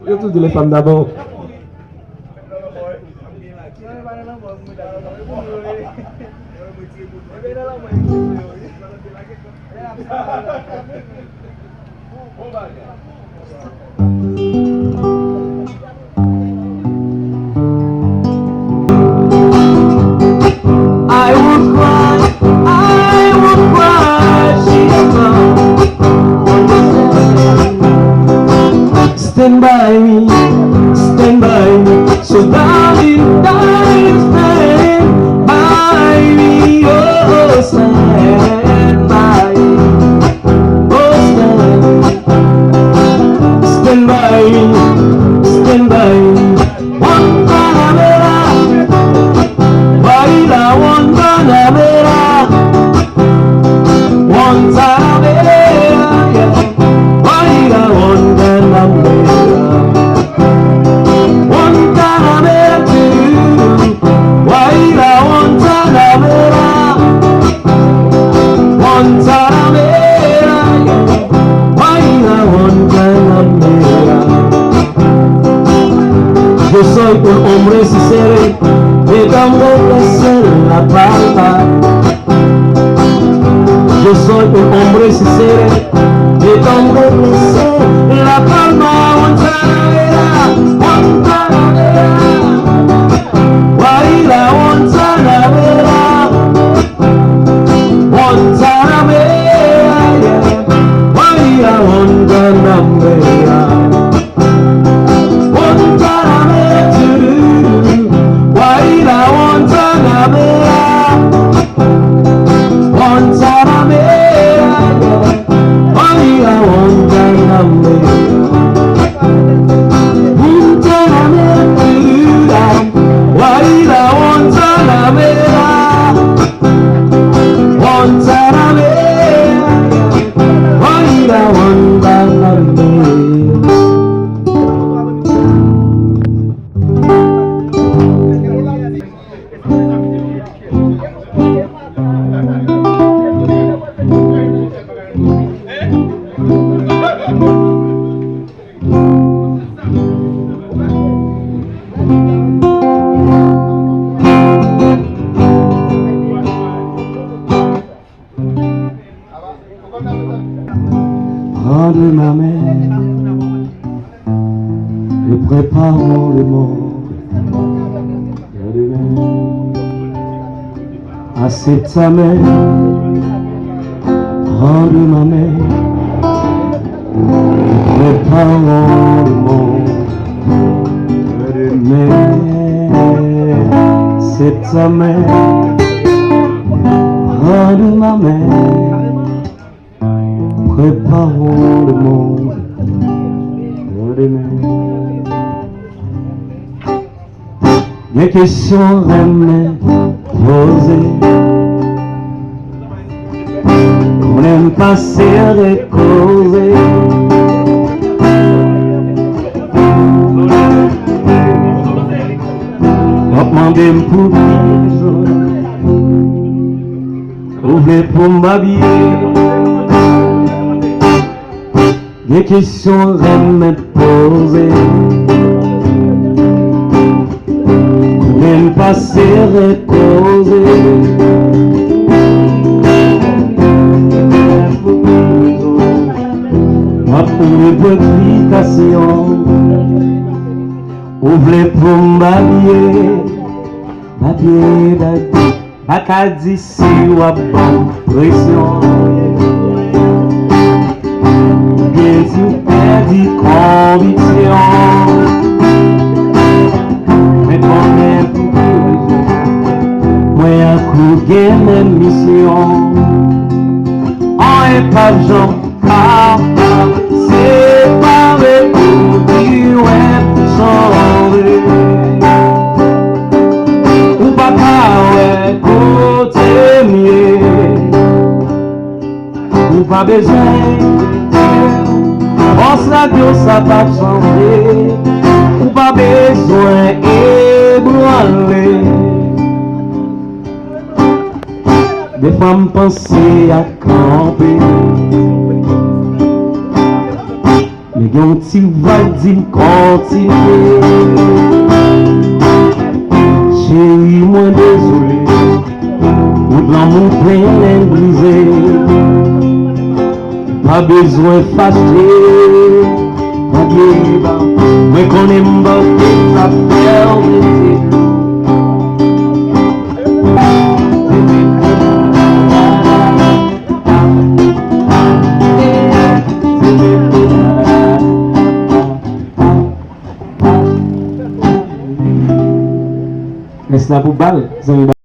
Je tous les femmes d'abord. I will cry, she stand by me, so darling, stand by me, oh, stand by me, oh, stand by me, stand by me, one Panamera, baila one Panamera, one Panamera, yeah, baila one Panamera. Yo soy un hombre sincero, de tampoco ser la palma. Yo soy un hombre sincero, de tampoco ser la palma. Guaira, Guantanamera, yeah. Guaira, Guantanamera. Prends de ma main et préparons le monde de demain. Assez ta main, prends de ma main et préparons le monde de demain. C'est ta main, prends de ma main. Préparons le monde de demain. Des questions aimées posées, qu'on aime passer et causer. On demandé pour prison, ouvrez pour m'habiller. Des questions aimées posées, qu'on aime passer et causer. Moi pour l'explication, ouvrez pour m'habiller, pas qu'à dire si ou à bonne pression. Tu perds conviction, mais quand même moi à coup de mes missions, on est pas gens capables, c'est pas le coup du web changer, ou pas ouais côté mieux, ou pas besoin. La Dieu ça va changer, ou pas besoin ébranler. Des femmes penser à camper, mais Mais yon ti va di continuer. Chérie, moi désolé, ou de l'amour plein brisé. Pas besoin de fâcher, pas de mais qu'on aime pas ça faire l'été. Laisse-la pour balle,